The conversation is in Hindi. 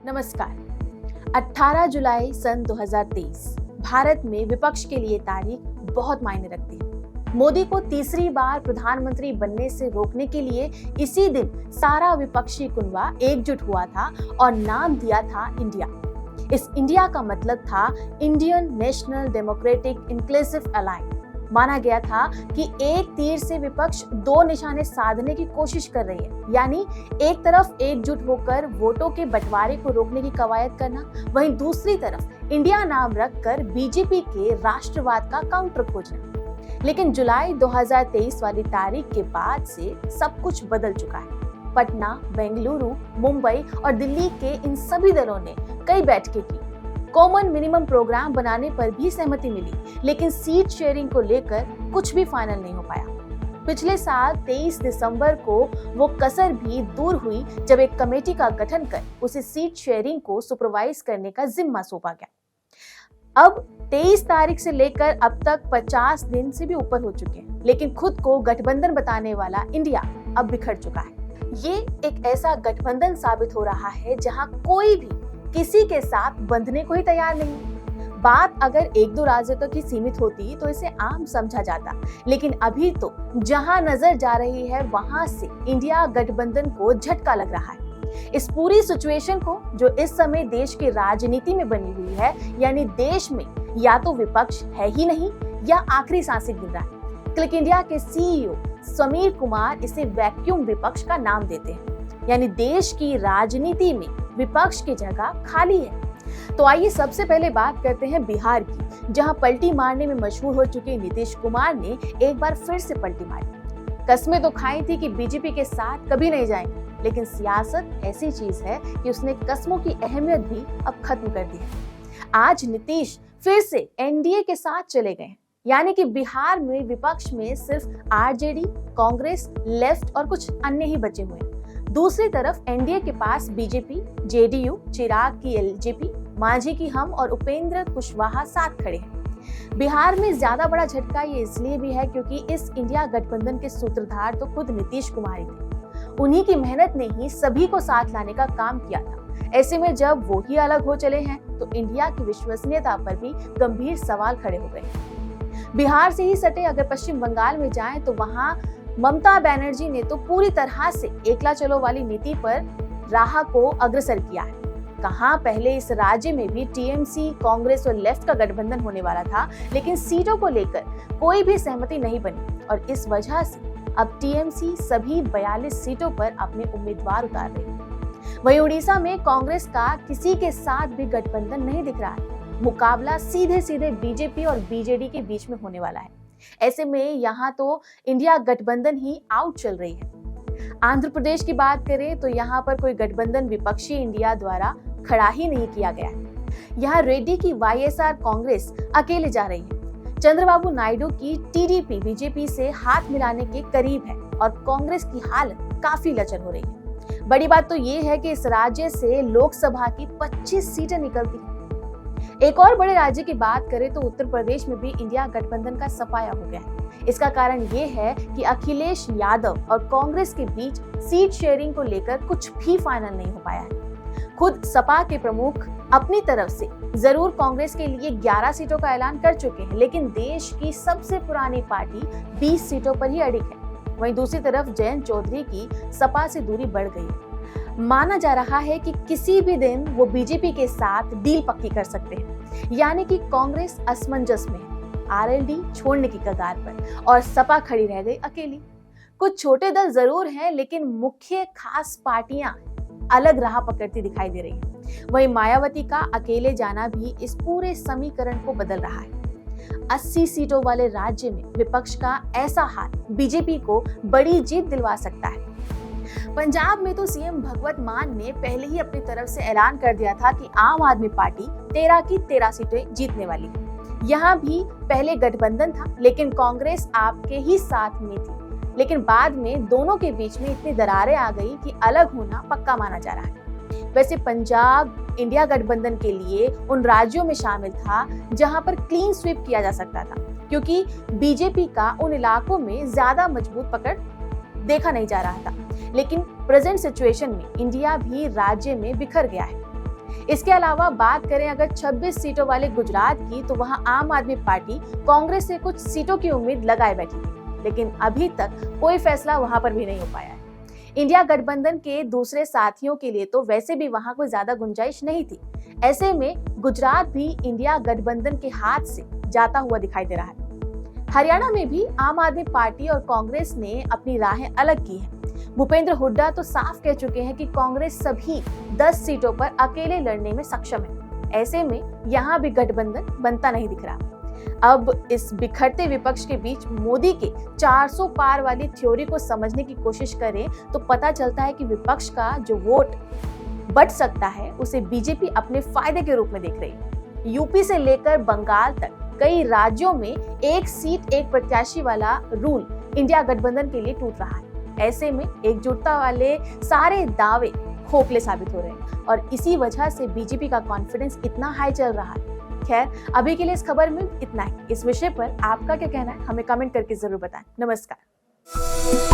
नमस्कार। 18 जुलाई सन 2023 भारत में विपक्ष के लिए तारीख बहुत मायने रखती है। मोदी को तीसरी बार प्रधानमंत्री बनने से रोकने के लिए इसी दिन सारा विपक्षी कुनबा एकजुट हुआ था और नाम दिया था इंडिया। इस इंडिया का मतलब था Indian national democratic inclusive alliance. माना गया था कि एक तीर से विपक्ष दो निशाने साधने की कोशिश कर रही है, यानी एक तरफ एकजुट होकर वोटों के बंटवारे को रोकने की कवायद करना, वहीं दूसरी तरफ इंडिया नाम रखकर बीजेपी के राष्ट्रवाद का काउंटर खोजना। लेकिन जुलाई 2023 वाली तारीख के बाद से सब कुछ बदल चुका है। पटना, बेंगलुरु, मुंबई और दिल्ली के इन सभी दलों ने कई बैठकें की। कॉमन मिनिमम प्रोग्राम बनाने पर भी सहमति मिली, लेकिन सीट शेयरिंग को लेकर कुछ भी फाइनल नहीं हो पाया। पिछले साल 23 दिसंबर को वो कसर भी दूर हुई जब एक कमेटी का गठन कर उसे सीट शेयरिंग को सुपरवाइज करने का जिम्मा सौंपा गया। अब 23 तारीख से लेकर अब तक 50 दिन से भी ऊपर हो चुके हैं, लेकिन खुद को गठबंधन बताने वाला इंडिया अब बिखर चुका है। ये एक ऐसा गठबंधन साबित हो रहा है जहां कोई भी किसी के साथ बंधने को ही तैयार नहीं। बात अगर एक दो राज्यों तक ही सीमित होती तो इसे आम समझा जाता, लेकिन अभी तो जहां नजर जा रही है वहां से इंडिया गठबंधन को झटका लग रहा है। इस पूरी सिचुएशन को जो इस समय देश की राजनीति में बनी हुई है, यानी देश में या तो विपक्ष है ही नहीं या आखिरी सांसें गिन रहा है। क्लिक इंडिया के सीईओ समीर कुमार इसे वैक्यूम विपक्ष का नाम देते हैं, यानी देश की राजनीति में विपक्ष की जगह खाली है। तो आइए सबसे पहले बात करते हैं बिहार की, जहां पलटी मारने में मशहूर हो चुके नीतीश कुमार ने एक बार फिर से पलटी मारी। कस्में तो खाई थी कि बीजेपी के साथ कभी नहीं जाएंगे, लेकिन सियासत ऐसी चीज है कि उसने कस्मों की अहमियत भी अब खत्म कर दी है। आज नीतीश फिर से एनडीए के साथ चले गए, यानी कि बिहार में विपक्ष में सिर्फ आरजेडी, कांग्रेस, लेफ्ट और कुछ अन्य ही बचे हुए हैं। दूसरी तरफ एनडीए के पास बीजेपी, जेडीयू, चिराग की एलजेपी, मांझी की हम और उपेंद्र कुशवाहा साथ खड़े हैं। बिहार में ज्यादा बड़ा झटका ये इसलिए भी है क्योंकि इस इंडिया गठबंधन के सूत्रधार तो खुद नीतीश कुमार ही थे। उन्हीं की मेहनत ने ही सभी को साथ लाने का काम किया था। ऐसे में जब वो ही अलग हो चले हैं तो इंडिया की विश्वसनीयता पर भी गंभीर सवाल खड़े हो गए। बिहार से ही सटे अगर पश्चिम बंगाल में जाएं तो वहां ममता बनर्जी ने तो पूरी तरह से एकला चलो वाली नीति पर राह को अग्रसर किया है। कहां पहले इस राज्य में भी टीएमसी, कांग्रेस और लेफ्ट का गठबंधन होने वाला था, लेकिन सीटों को लेकर कोई भी सहमति नहीं बनी और इस वजह से अब टीएमसी सभी 42 सीटों पर अपने उम्मीदवार उतार रही है। वहीं उड़ीसा में कांग्रेस का किसी के साथ भी गठबंधन नहीं दिख रहा है। मुकाबला सीधे सीधे बीजेपी और बीजेडी के बीच में होने वाला है। ऐसे में यहाँ तो इंडिया गठबंधन ही आउट चल रही है। आंध्र प्रदेश की बात करें तो यहाँ पर कोई गठबंधन विपक्षी इंडिया द्वारा खड़ा ही नहीं किया गया है। यहाँ रेड्डी की वाईएसआर कांग्रेस अकेले जा रही है। चंद्रबाबू नायडू की टीडीपी बीजेपी से हाथ मिलाने के करीब है और कांग्रेस की हालत काफी लचर हो रही है। बड़ी बात तो ये है कि इस राज्य से लोकसभा की 25 सीटें निकलती हैं। एक और बड़े राज्य की बात करें तो उत्तर प्रदेश में भी इंडिया गठबंधन का सफाया हो गया है। इसका कारण ये है कि अखिलेश यादव और कांग्रेस के बीच सीट शेयरिंग को लेकर कुछ भी फाइनल नहीं हो पाया है। खुद सपा के प्रमुख अपनी तरफ से जरूर कांग्रेस के लिए 11 सीटों का ऐलान कर चुके हैं, लेकिन देश की सबसे पुरानी पार्टी 20 सीटों पर ही अड़िग है। वहीं दूसरी तरफ जयंत चौधरी की सपा से दूरी बढ़ गई है। माना जा रहा है कि किसी भी दिन वो बीजेपी के साथ डील पक्की कर सकते हैं, यानी कि कांग्रेस असमंजस में है, आरएलडी छोड़ने की कगार पर और सपा खड़ी रह गई अकेली। कुछ छोटे दल जरूर हैं, लेकिन मुख्य खास पार्टियां अलग राह पकड़ती दिखाई दे रही हैं। वहीं मायावती का अकेले जाना भी इस पूरे समीकरण को बदल रहा है। 80 सीटों वाले राज्य में विपक्ष का ऐसा हाल बीजेपी को बड़ी जीत दिलवा सकता है। पंजाब में तो सीएम भगवत मान ने पहले ही अपनी तरफ से ऐलान कर दिया था कि आम आदमी पार्टी 13 की 13 सीटें जीतने वाली है। यहाँ भी पहले गठबंधन था, लेकिन कांग्रेस आपके ही साथ में थी, लेकिन बाद में दोनों के बीच में इतनी दरारें आ गई कि अलग होना पक्का माना जा रहा है। वैसे पंजाब इंडिया गठबंधन के लिए उन राज्यों में शामिल था जहां पर क्लीन स्वीप किया जा सकता था, क्योंकि बीजेपी का उन इलाकों में ज्यादा मजबूत पकड़ देखा नहीं जा रहा था। लेकिन प्रेजेंट सिचुएशन में इंडिया भी राज्य में बिखर गया है। इसके अलावा बात करें अगर 26 सीटों वाले गुजरात की, तो वहां आम आदमी पार्टी कांग्रेस से कुछ सीटों की उम्मीद लगाए बैठी थी, लेकिन अभी तक कोई फैसला वहां पर भी नहीं हो पाया है। इंडिया गठबंधन के दूसरे साथियों के लिए तो वैसे भी वहां कोई ज्यादा गुंजाइश नहीं थी। ऐसे में गुजरात भी इंडिया गठबंधन के हाथ से जाता हुआ दिखाई दे रहा है। हरियाणा में भी आम आदमी पार्टी और कांग्रेस ने अपनी राहें अलग की हैं। भूपेंद्र हुड्डा तो साफ कह चुके हैं कि कांग्रेस सभी 10 सीटों पर अकेले लड़ने में सक्षम है। ऐसे में यहाँ भी गठबंधन बनता नहीं दिख रहा। अब इस बिखरते विपक्ष के बीच मोदी के 400 पार वाली थ्योरी को समझने की कोशिश करें तो पता चलता है कि विपक्ष का जो वोट बढ़ सकता है उसे बीजेपी अपने फायदे के रूप में देख रही है। यूपी से लेकर बंगाल तक कई राज्यों में एक सीट एक प्रत्याशी वाला रूल इंडिया गठबंधन के लिए टूट रहा है। ऐसे में एकजुटता वाले सारे दावे खोखले साबित हो रहे हैं और इसी वजह से बीजेपी का कॉन्फिडेंस इतना हाई चल रहा है। खैर, अभी के लिए इस खबर में इतना ही। इस विषय पर आपका क्या कहना है हमें कमेंट करके जरूर बताएं। नमस्कार।